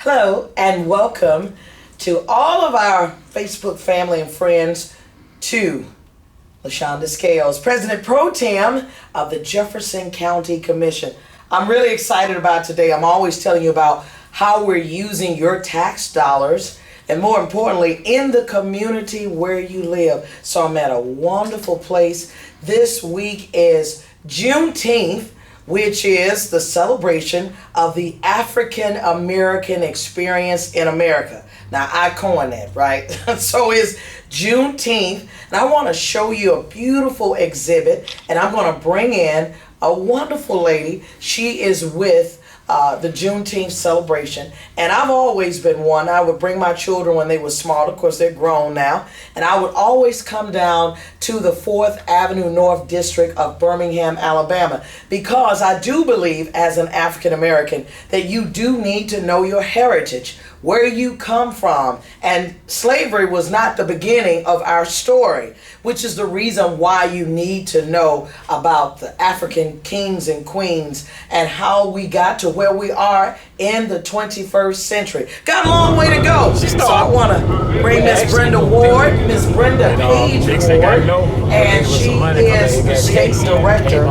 Hello and welcome to all of our Facebook family and friends to Lashunda Scales, President Pro Tem of the Jefferson County Commission. I'm really excited about today. I'm always telling you about how we're using your tax dollars and more importantly in the community where you live. So I'm at a wonderful place. This week is Juneteenth, which is the celebration of the African American experience in America. Now, I coined that, right? So it's Juneteenth, and I want to show you a beautiful exhibit, and I'm going to bring in a wonderful lady. She is with the Juneteenth celebration, and I've always been one. I would bring my children when they were small. Of course, they're grown now, and I would always come down to the 4th Avenue North District of Birmingham, Alabama, because I do believe as an African American that you do need to know your heritage, where you come from, and slavery was not the beginning of our story, which is the reason why you need to know about the African kings and queens and how we got to where we are in the 21st century. Got a long way to go. So I want to bring Miss Brenda Ward, Miss Brenda Page Ward, and she is the state director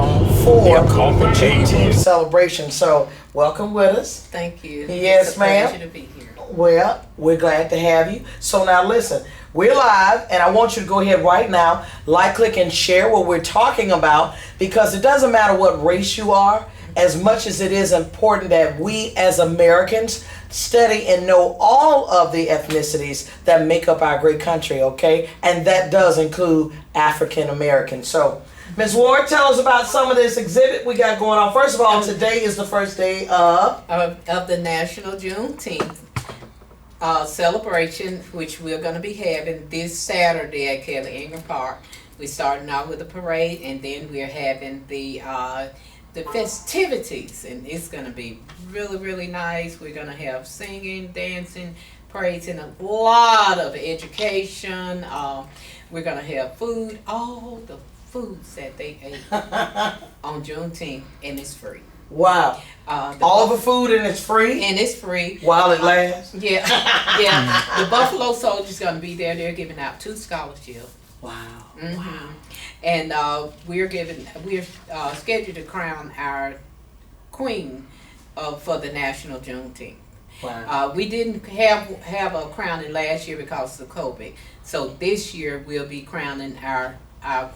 for the Juneteenth celebration. So welcome with us. Thank you. Yes, it's a ma'am. pleasure to be here. Well, we're glad to have you. So now listen, we're live, and I want you to go ahead right now, like, click, and share what we're talking about, because it doesn't matter what race you are, as much as it is important that we as Americans study and know all of the ethnicities that make up our great country, okay? And that does include African Americans. So, Ms. Ward, tell us about some of this exhibit we got going on. First of all, today is the first day of the National Juneteenth celebration, which we're going to be having this Saturday at Kelly Ingram Park. We're starting out with a parade, and then we're having the festivities, and it's going to be really, really nice. We're going to have singing, dancing, parades, and a lot of education. We're going to have food, all the foods that they ate on Juneteenth, and it's free. Wow. All the food, and it's free? And it's free. While it lasts? Yeah. Yeah. The Buffalo Soldier's going to be there. They're giving out 2 scholarships. Wow. Mm-hmm. Wow. And we're scheduled to crown our queen for the National Juneteenth. Wow. We didn't have a crowning last year because of COVID. So this year we'll be crowning our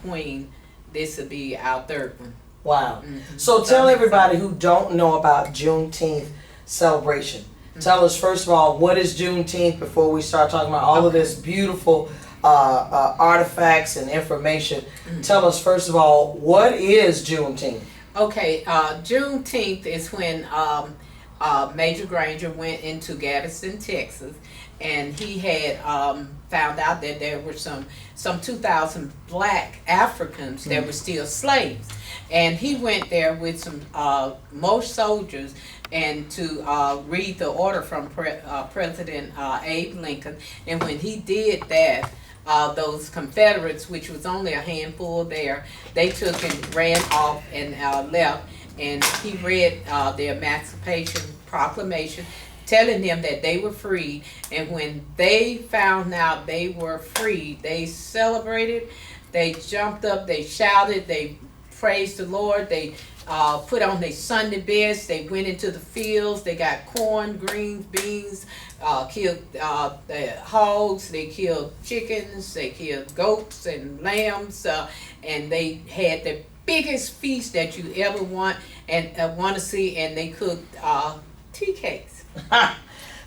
queen. This will be our 3rd one. Wow. Mm-hmm. So tell everybody who don't know about Juneteenth celebration. Mm-hmm. Tell us, first of all, what is Juneteenth before we start talking about all of this beautiful artifacts and information. Mm-hmm. Tell us, first of all, what is Juneteenth? Okay, Juneteenth is when Major Granger went into Jefferson, Texas, and he had found out that there were some 2,000 black Africans that were still slaves. And he went there with some more soldiers and to read the order from President Abe Lincoln. And when he did that, those Confederates, which was only a handful there, they took and ran off and left. And he read the Emancipation Proclamation, telling them that they were free. And when they found out they were free, they celebrated, they jumped up, they shouted, they praised the Lord, they put on their Sunday best, they went into the fields, they got corn, greens, beans, killed hogs, they killed chickens, they killed goats and lambs, and they had the biggest feast that you ever want to see, and they cooked tea cakes.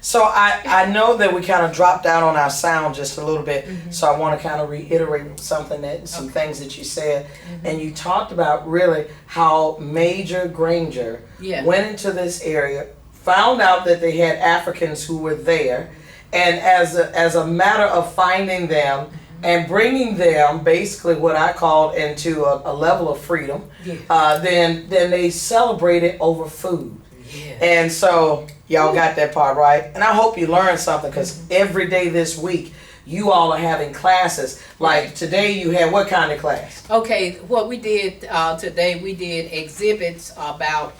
So I know that we kind of dropped out on our sound just a little bit, Mm-hmm. so I want to kind of reiterate some things that you said. Mm-hmm. And you talked about really how Major Granger went into this area, found out that they had Africans who were there, and as a matter of finding them and bringing them basically what I called into a level of freedom, then they celebrated over food. Yeah. And so y'all got that part right. And I hope you learned something, because every day this week you all are having classes. Like today you had what kind of class? Okay, what we did today, we did exhibits about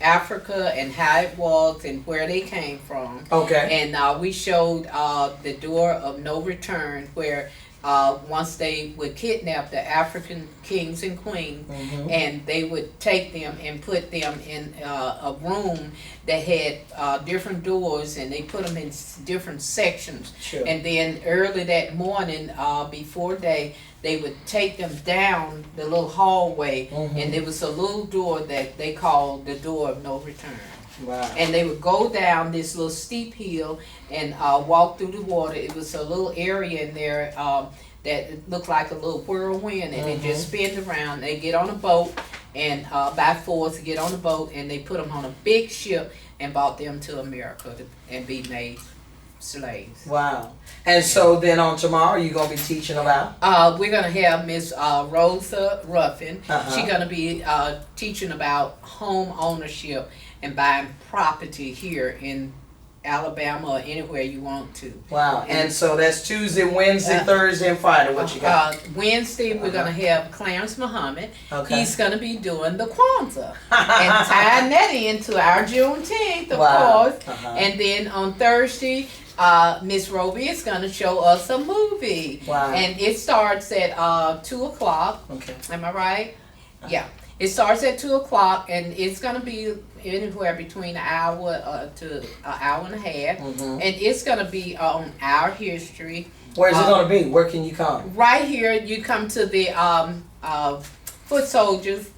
Africa and how it was and where they came from. Okay. And we showed the door of no return, where once they would kidnap the African kings and queens, and they would take them and put them in a room that had different doors, and they put them in different sections. Sure. And then early that morning, before they would take them down the little hallway, and there was a little door that they called the door of no return. Wow. And they would go down this little steep hill and walk through the water. It was a little area in there that looked like a little whirlwind, and it just spins around. They get on a boat, and by force get on a boat, and they put them on a big ship and brought them to America and be made slaves. Wow. And so then on tomorrow, you're going to be teaching about? We're going to have Miss Rosa Ruffin. She's going to be teaching about home ownership and buying property here in Alabama or anywhere you want to. Wow. And so that's Tuesday, Wednesday, Thursday, and Friday. What you got? Wednesday, we're going to have Clarence Muhammad. Okay. He's going to be doing the Kwanzaa and tying that into our Juneteenth, of course. And then on Thursday, Miss Roby is going to show us a movie. Wow. And it starts at 2 o'clock. Okay. Am I right? Yeah. It starts at 2 o'clock, and it's going to be anywhere between an hour to an hour and a half. And it's going to be on our history. Where's it going to be? Where can you come? Right here, you come to the Foot Soldiers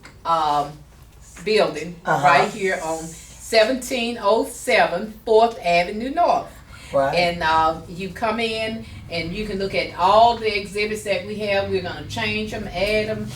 building, right here on 1707 4th Avenue North. Right. And you come in and you can look at all the exhibits that we have. We're going to change them, add them,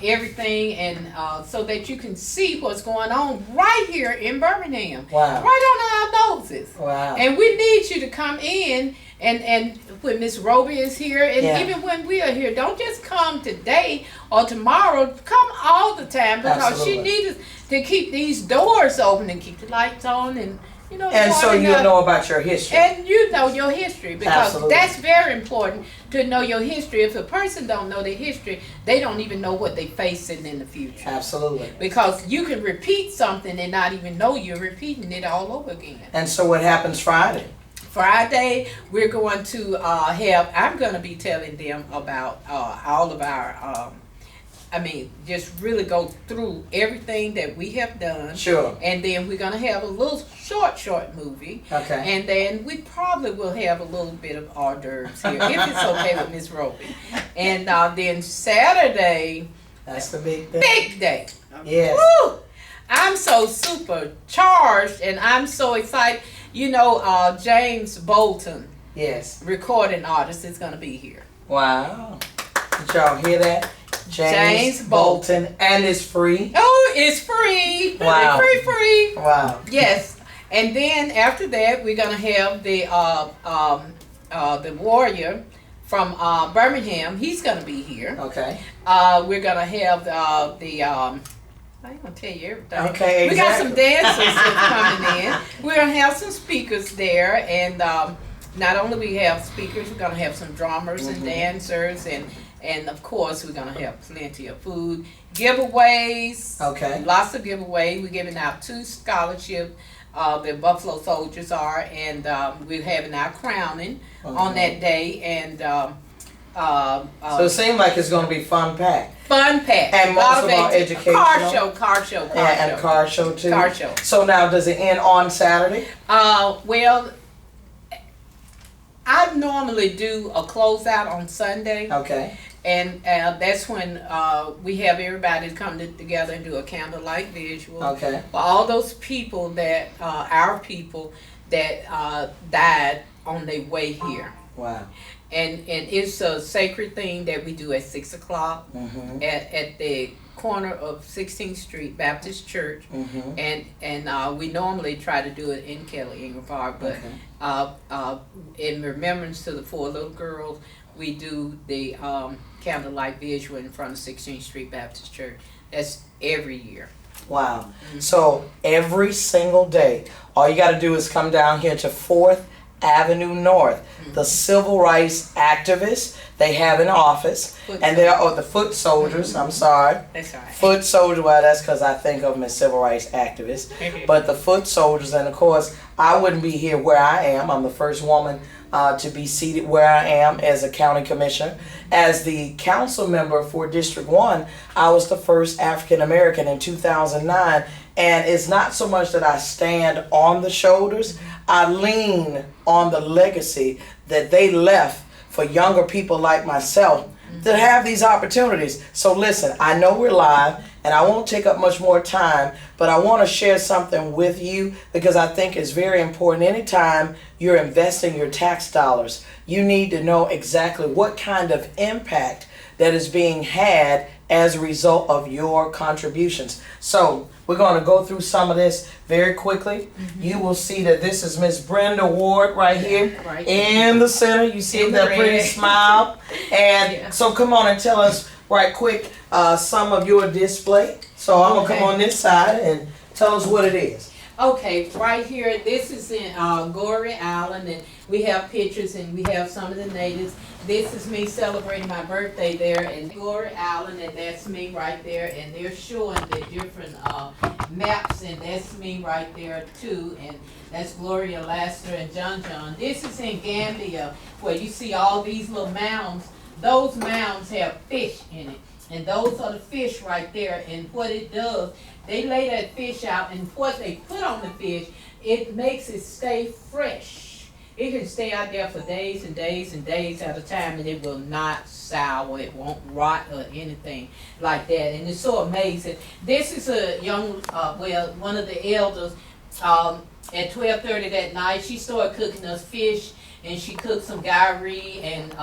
everything, and so that you can see what's going on right here in Birmingham. Wow. Right on our noses. Wow. And we need you to come in, and when Miss Roby is here, and even when we are here, don't just come today or tomorrow. Come all the time, because she needs us to keep these doors open and keep the lights on, and you know. And so you know about your history. And you know your history, because that's very important to know your history. If a person don't know their history, they don't even know what they're facing in the future. Absolutely. Because you can repeat something and not even know you're repeating it all over again. And so what happens Friday? Friday, we're going to I'm going to be telling them about all of our, just really go through everything that we have done. Sure. And then we're going to have a little short movie. Okay. And then we probably will have a little bit of hors d'oeuvres here, if it's okay with Miss Roby. And then Saturday. That's the big day. Big day. Yes. Woo! I'm so super charged, and I'm so excited. You know, James Bolton. Yes. Recording artist is going to be here. Wow. Did y'all hear that? James Bolton. And it's free. Oh, it's free. Wow. Free. Wow. Yes. And then after that, we're going to have the Warrior from Birmingham. He's going to be here. Okay. We're going to have I ain't gonna tell you everything. Okay, We got some dancers that's coming in. We're gonna have some speakers there, and not only we have speakers, we're gonna have some drummers and dancers, and of course we're gonna have plenty of food, giveaways. Okay. Lots of giveaways. We're giving out 2 scholarships. The Buffalo Soldiers are, and we're having our crowning on that day, and. So it seems like it's going to be fun-packed. Fun-packed. And most of all educational. Car show. And a car show too. Car show. So now, does it end on Saturday? Well, I normally do a closeout on Sunday. Okay. And that's when we have everybody come together and do a candlelight visual. Okay. For all those people that, our people that died on their way here. Wow. And it's a sacred thing that we do at 6 o'clock at the corner of 16th Street Baptist Church, and we normally try to do it in Kelly Ingram Park, but in remembrance to the 4 little girls, we do the candlelight visual in front of 16th Street Baptist Church. That's every year. Wow. So every single day, all you got to do is come down here to 4th Avenue North. The civil rights activists, they have an office, and there are the foot soldiers. I'm sorry. That's all right. Foot soldiers, well, that's because I think of them as civil rights activists. But the foot soldiers, and of course, I wouldn't be here where I am. I'm the first woman to be seated where I am as a county commissioner. As the council member for District 1, I was the first African American in 2009. And it's not so much that I stand on the shoulders, I lean on the legacy that they left for younger people like myself to have these opportunities. So listen, I know we're live and I won't take up much more time, but I want to share something with you because I think it's very important. Anytime you're investing your tax dollars, you need to know exactly what kind of impact that is being had as a result of your contributions. So we're going to go through some of this very quickly. You will see that this is Miss Brenda Ward right here in the center. You see that pretty smile. And so come on and tell us right quick some of your display. So I'm going to come on this side and tell us what it is. Okay, right here, this is in Goree Island, and we have pictures and we have some of the natives. This is me celebrating my birthday there in Goree Island, and that's me right there, and they're showing the different maps, and that's me right there too, and that's Gloria Laster and John. This is in Gambia, where you see all these little mounds. Those mounds have fish in it, and those are the fish right there, and what it does, they lay that fish out, and what they put on the fish, it makes it stay fresh. It can stay out there for days and days and days at a time, and it will not sour, it won't rot or anything like that, and it's so amazing. This is a young, one of the elders, at 12:30 that night, she started cooking us fish, and she cooked some gari and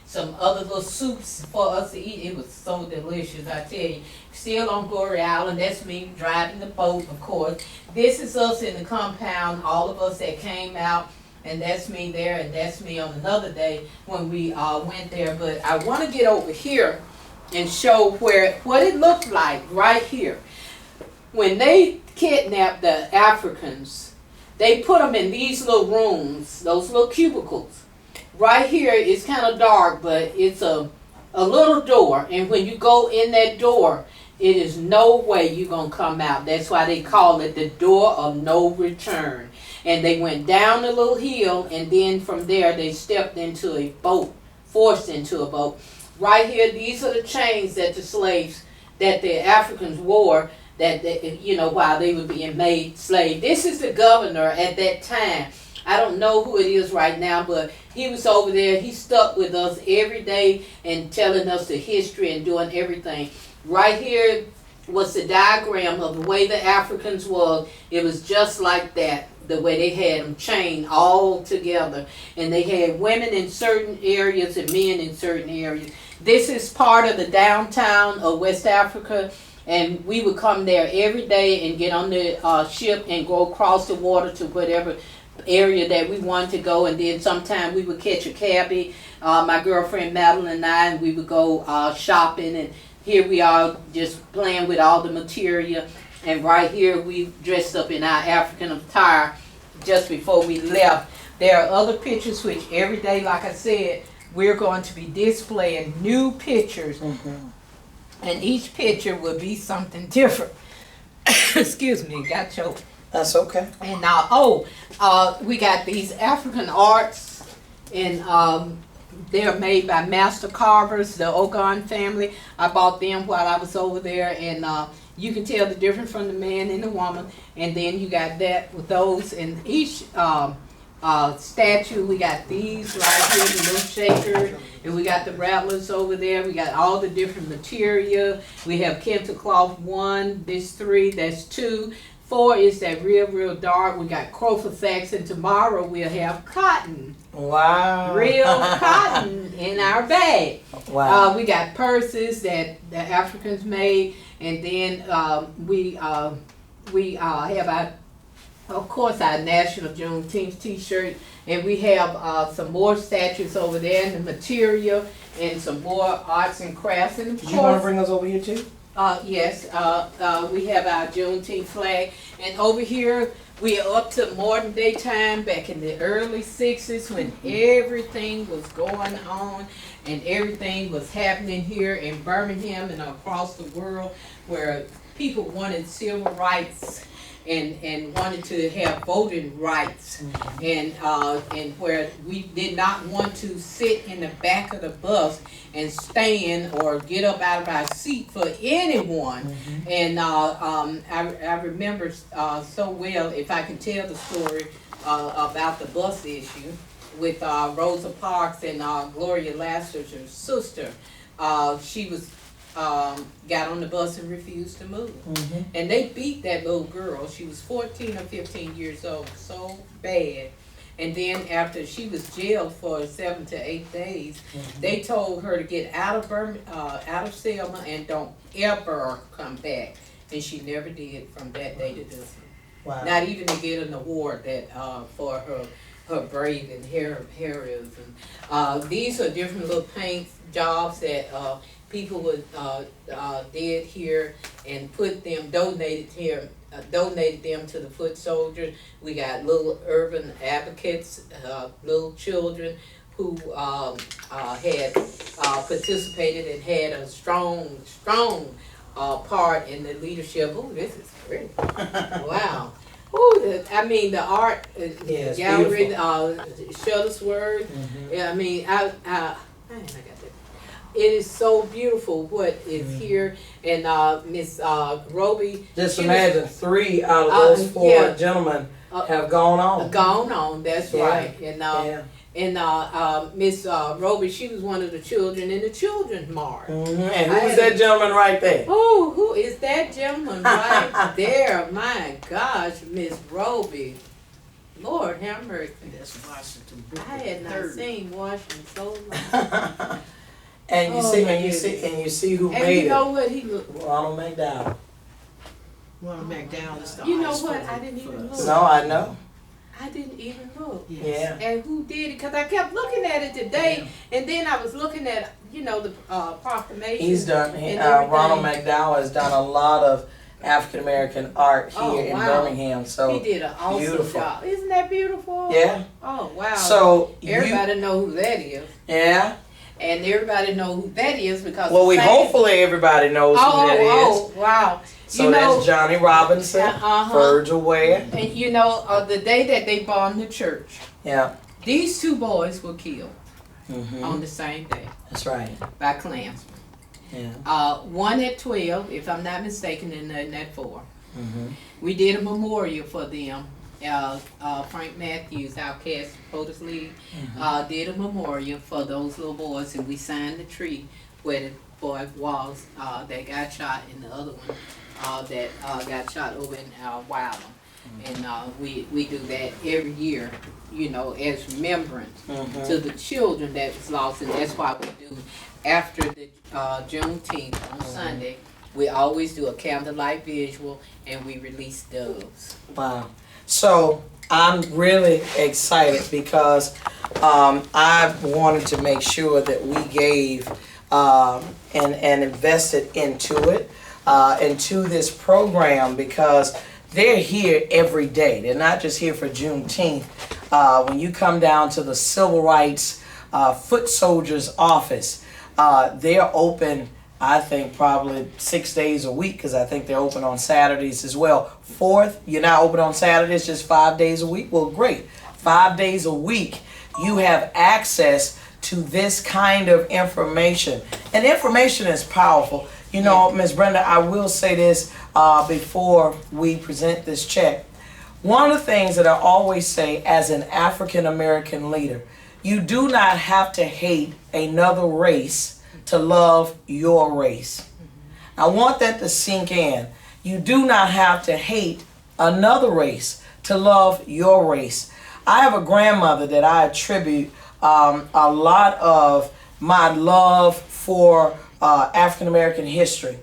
some other little soups for us to eat. It was so delicious, I tell you. Still on Goree Island, that's me driving the boat, of course. This is us in the compound, all of us that came out, and that's me there, and that's me on another day when we went there. But I want to get over here and show what it looked like right here. When they kidnapped the Africans, they put them in these little rooms, those little cubicles. Right here, it's kind of dark, but it's a little door, and when you go in that door, it is no way you're going to come out. That's why they call it the door of no return. And they went down the little hill, and then from there they stepped into a boat, forced into a boat. Right here, these are the chains that the slaves, that the Africans wore, that they, while they were being made slaves. This is the governor at that time. I don't know who it is right now, but he was over there. He stuck with us every day and telling us the history and doing everything. Right here was the diagram of the way the Africans was. It was just like that, the way they had them chained all together. And they had women in certain areas and men in certain areas. This is part of the downtown of West Africa. And we would come there every day and get on the ship and go across the water to whatever area that we wanted to go. And then sometime we would catch a cabbie, my girlfriend Madeline and I, and we would go shopping. And here we are just playing with all the material. And right here we dressed up in our African attire just before we left. There are other pictures which every day, like I said, we're going to be displaying new pictures. And each picture will be something different. Excuse me, got choked. That's okay. And we got these African arts, and they're made by master carvers, the Ogon family. I bought them while I was over there, and you can tell the difference from the man and the woman. And then you got that with those, and each statue, we got these right here, the little shaker, and we got the rattlers over there. We got all the different material. We have kente cloth 1, this 3, that's 2. 4 is that real dark. We got crochet sacks, and tomorrow we'll have cotton. Wow. Real cotton in our bag. Wow. We got purses that the Africans made, and then we have our, of course, our National Juneteenth t-shirt, and we have some more statues over there, and the material, and some more arts and crafts, and of Did you want to bring those over here too? Yes, we have our Juneteenth flag, and over here we are up to modern day time back in the early 60s when everything was going on and everything was happening here in Birmingham and across the world where people wanted civil rights and wanted to have voting rights, and where we did not want to sit in the back of the bus and stand or get up out of our seat for anyone. And I remember so well, if I can tell the story about the bus issue with Rosa Parks and Gloria Lasseter's sister. She was got on the bus and refused to move. And they beat that little girl. She was 14 or 15 years old, so bad. And then after she was jailed for 7 to 8 days, they told her to get out of Selma and don't ever come back. And she never did from that day to this one. Wow. Not even to get an award that for her brave and heroism. These are different little paint jobs that people would did here and put them, donated them to the foot soldiers. We got little urban advocates, little children who had participated and had a strong part in the leadership. Oh, this is pretty. Wow. Ooh, I mean the art gallery, Shuttlesworth. Yeah, I mean, I got that. It is so beautiful what is here, and Miss Roby. Just imagine 3 out of those 4 gentlemen have gone on. Gone on, that's right. And Miss Roby, she was one of the children in the children's march. And who is that gentleman right there? Oh, who is that gentleman right there? My gosh, Miss Roby. Lord have mercy. That's Washington. I had not seen Washington so long. And you see who And made you know it. what he looked. Ronald McDowell. Ronald McDowell is the You know highest what? voting I didn't even for look. No, I know. I didn't even look. Yeah. And who did it? Because I kept looking at it today, and then I was looking at, the proclamation. He's done. and Ronald everything. McDowell has done a lot of African American art here in wow. Birmingham. So He did an awesome beautiful. job. Isn't that beautiful? Yeah. Oh, wow. So everybody know who that is. Yeah. And everybody know who that is because Well, hopefully everybody knows who that is. Oh, wow. So that's Johnny Robinson, Virgil Ware. And the day that they bombed the church, these 2 boys were killed on the same day. That's right. By Klansmen. Yeah. One at 12, if I'm not mistaken, and none at 4. We did a memorial for them. Frank Matthews, our cast POTUS lead, did a memorial for those little boys, and we signed the tree where the boy was that got shot, and the other one that got shot over in Wylam. And we do that every year, as remembrance to the children that was lost, and that's why we do after the Juneteenth on Sunday. We always do a candlelight visual, and we release doves. Wow. So I'm really excited because I wanted to make sure that we gave and invested into it, into this program, because they're here every day. They're not just here for Juneteenth. When you come down to the Civil Rights Foot Soldiers office, they're open, I think, probably 6 days a week, because I think they're open on Saturdays as well. 4th, you're not open on Saturdays, just 5 days a week? Well, great. 5 days a week, you have access to this kind of information. And information is powerful. Ms. Brenda, I will say this before we present this check. One of the things that I always say as an African American leader, you do not have to hate another race to love your race. I want that to sink in. You do not have to hate another race to love your race. I have a grandmother that I attribute a lot of my love for African American history.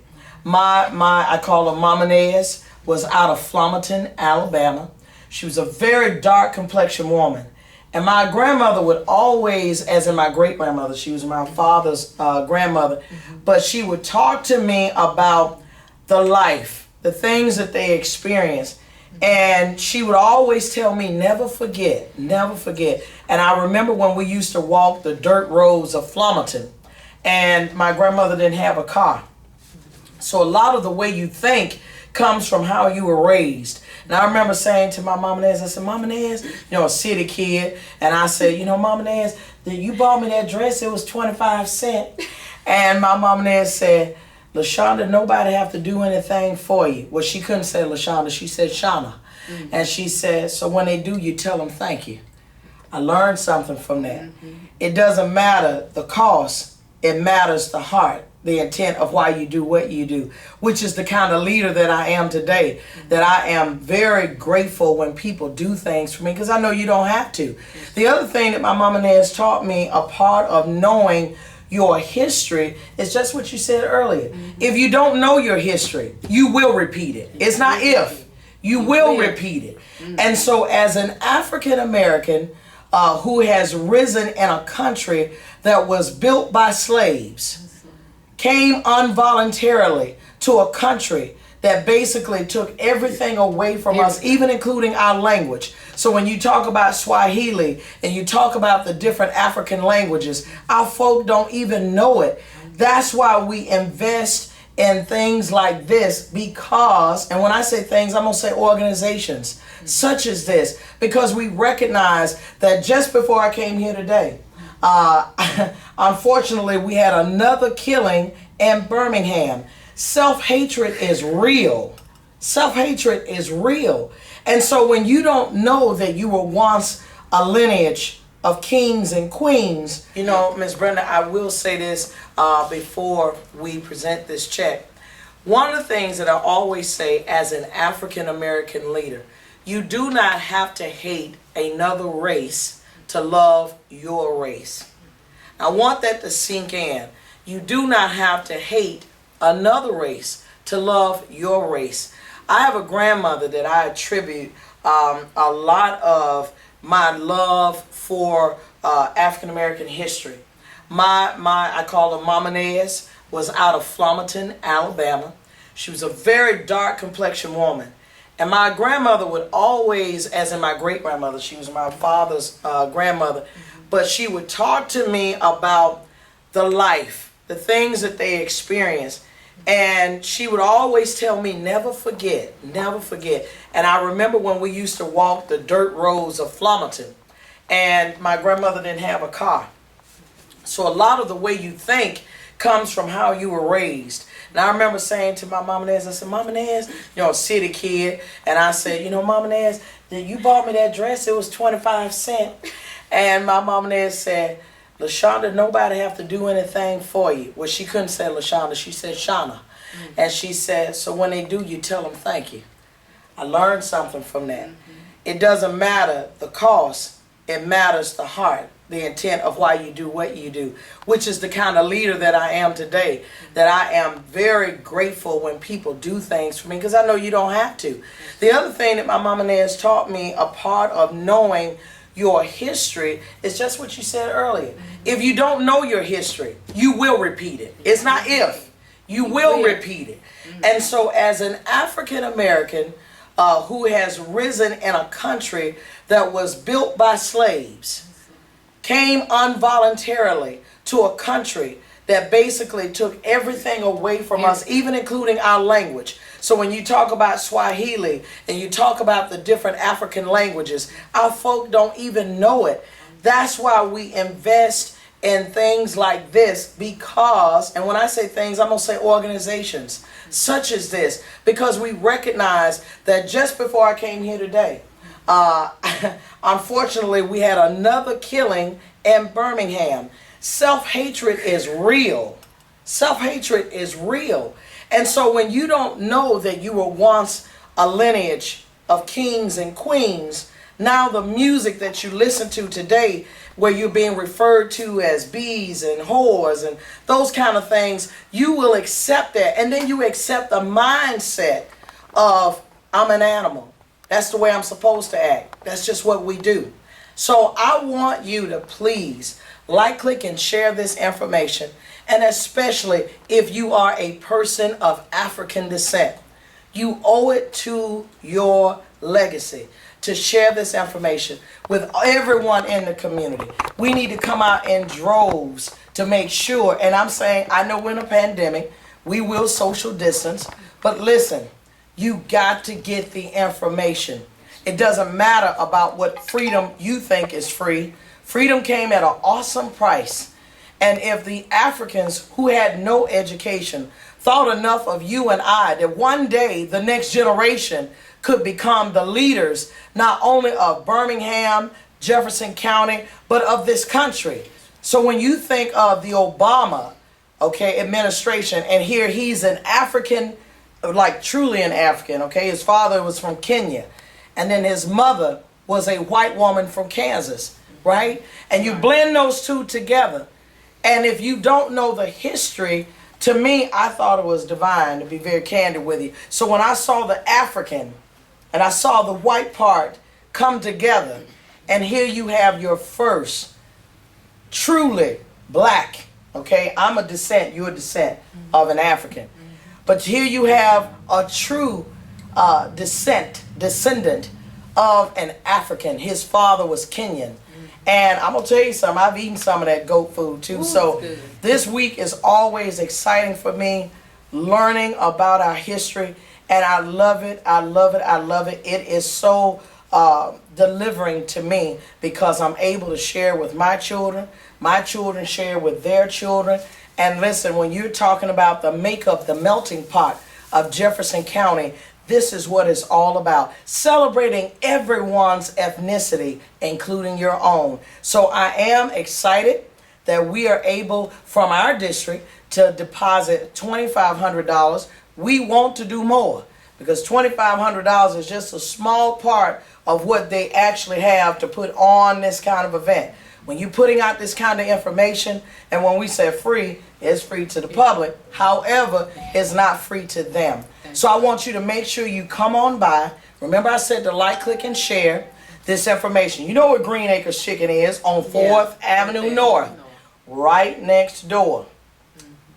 I call her Mama Nez, was out of Flomaton, Alabama. She was a very dark complexion woman. And my grandmother would always, as in my great grandmother, she was my father's grandmother, but she would talk to me about the life, the things that they experienced. And she would always tell me, never forget, never forget. And I remember when we used to walk the dirt roads of Flomaton, and my grandmother didn't have a car. So a lot of the way you think comes from how you were raised. And I remember saying to my mom and dad, I said, Mom and Dad, a city kid, and I said, Mom and Dad, you bought me that dress, it was 25 cents. And my mom and dad said, Lashunda, nobody have to do anything for you. Well, she couldn't say Lashunda, she said Shauna. Mm-hmm. And she said, so when they do, you tell them thank you. I learned something from that. Mm-hmm. It doesn't matter the cost, it matters the heart, the intent of why you do what you do, which is the kind of leader that I am today, that I am very grateful when people do things for me, because I know you don't have to. The other thing that my mom and dad has taught me, a part of knowing your history, is just what you said earlier. Mm-hmm. If you don't know your history, you will repeat it. It's not if, you will repeat it. Mm-hmm. And so as an African American who has risen in a country that was built by slaves, came involuntarily to a country that basically took everything away from us, even including our language. So when you talk about Swahili and you talk about the different African languages, our folk don't even know it. That's why we invest in things like this, because, and when I say things, I'm going to say organizations such as this, because we recognize that just before I came here today, unfortunately, we had another killing in Birmingham. Self-hatred is real. Self-hatred is real. And so when you don't know that you were once a lineage of kings and queens, Ms. Brenda, I will say this before we present this check. One of the things that I always say as an African American leader, you do not have to hate another race to love your race. I want that to sink in. You do not have to hate another race to love your race. I have a grandmother that I attribute a lot of my love for African American history. I call her Mama Nez, was out of Flomaton, Alabama. She was a very dark complexion woman. And my grandmother would always, as in my great grandmother, she was my father's grandmother, but she would talk to me about the life, the things that they experienced. And she would always tell me, never forget, never forget. And I remember when we used to walk the dirt roads of Flomaton, and my grandmother didn't have a car. So a lot of the way you think comes from how you were raised. And I remember saying to my mom and dad, I said, Mom and Dad, a city kid, and I said, Mom and Dad, you bought me that dress, it was 25 cents. And my mom and dad said, Lashunda, nobody have to do anything for you. Well, she couldn't say Lashunda, she said Shauna. Mm-hmm. And she said, so when they do, you tell them thank you. I learned something from that. Mm-hmm. It doesn't matter the cost, it matters the heart, the intent of why you do what you do, which is the kind of leader that I am today, that I am very grateful when people do things for me, because I know you don't have to. The other thing that my mom and dad has taught me, a part of knowing your history, is just what you said earlier. If you don't know your history, you will repeat it. It's not if, you will repeat it. And so as an African American who has risen in a country that was built by slaves, came involuntarily to a country that basically took everything away from us, even including our language. So when you talk about Swahili and you talk about the different African languages, our folk don't even know it. That's why we invest in things like this, because, and when I say things, I'm going to say organizations such as this, because we recognize that just before I came here today, unfortunately, we had another killing in Birmingham. Self-hatred is real. Self-hatred is real. And so when you don't know that you were once a lineage of kings and queens, now the music that you listen to today, where you're being referred to as bees and whores and those kind of things, you will accept that. And then you accept the mindset of, I'm an animal. That's the way I'm supposed to act. That's just what we do. So I want you to please like, click, and share this information. and especially if you are a person of African descent. You owe it to your legacy to share this information with everyone in the community. We need to come out in droves to make sure, and I'm saying, I know we're in a pandemic, we will social distance, but listen, you got to get the information. It doesn't matter about what freedom you think is free. Freedom came at an awesome price. And if the Africans who had no education thought enough of you and I that one day the next generation could become the leaders not only of Birmingham, Jefferson County, but of this country. So when you think of the Obama, administration, and here he's an African, like truly an African, his father was from Kenya, and then his mother was a white woman from Kansas, right? And you blend those two together, and if you don't know the history, to me, I thought it was divine, to be very candid with you. So when I saw the African and I saw the white part come together, and here you have your first truly black, I'm a descent, you're a descent of an African. But here you have a true descendant of an African. His father was Kenyan. And I'm going to tell you something, I've eaten some of that goat food too. Ooh, so this week is always exciting for me, learning about our history. And I love it, I love it, I love it. It is so delivering to me because I'm able to share with my children share with their children. And listen, when you're talking about the makeup, the melting pot of Jefferson County, this is what it's all about. Celebrating everyone's ethnicity, including your own. So I am excited that we are able, from our district, to deposit $2,500. We want to do more because $2,500 is just a small part of what they actually have to put on this kind of event. When you're putting out this kind of information, and when we say free, it's free to the public. However, it's not free to them. So I want you to make sure you come on by. Remember I said to like, click, and share this information. You know where Green Acres Chicken is? On 4th Avenue North. Right next door.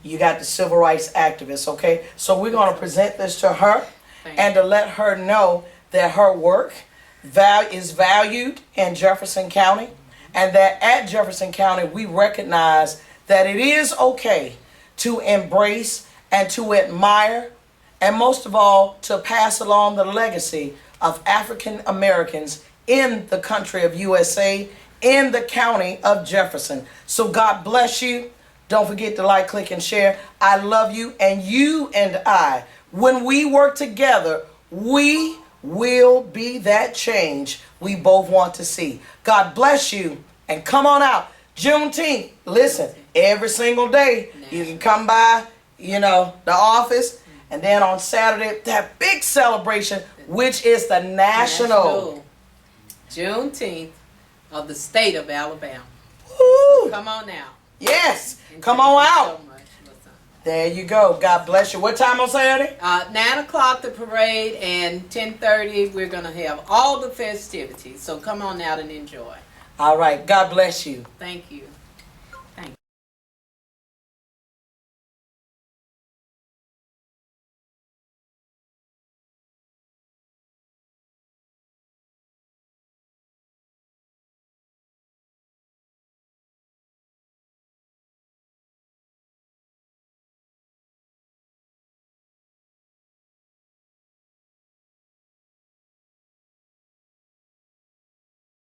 You got the civil rights activists, okay? So we're going to present this to her and to let her know that her work is valued in Jefferson County, and that at Jefferson County we recognize that it is okay to embrace and to admire, and most of all, to pass along the legacy of African Americans in the country of USA, in the county of Jefferson. So God bless you. Don't forget to like, click, and share. I love you, and you and I, when we work together, we will be that change we both want to see. God bless you, and come on out. Juneteenth, listen, every single day you can come by, the office, and then on Saturday, that big celebration, which is the National Juneteenth of the state of Alabama. Woo. Come on out. Yes, And come thank on you out. so much, Lashunda. There you go. God bless you. What time on Saturday? 9 o'clock the parade, and 10:30 we're going to have all the festivities. So come on out and enjoy. All right. God bless you. Thank you.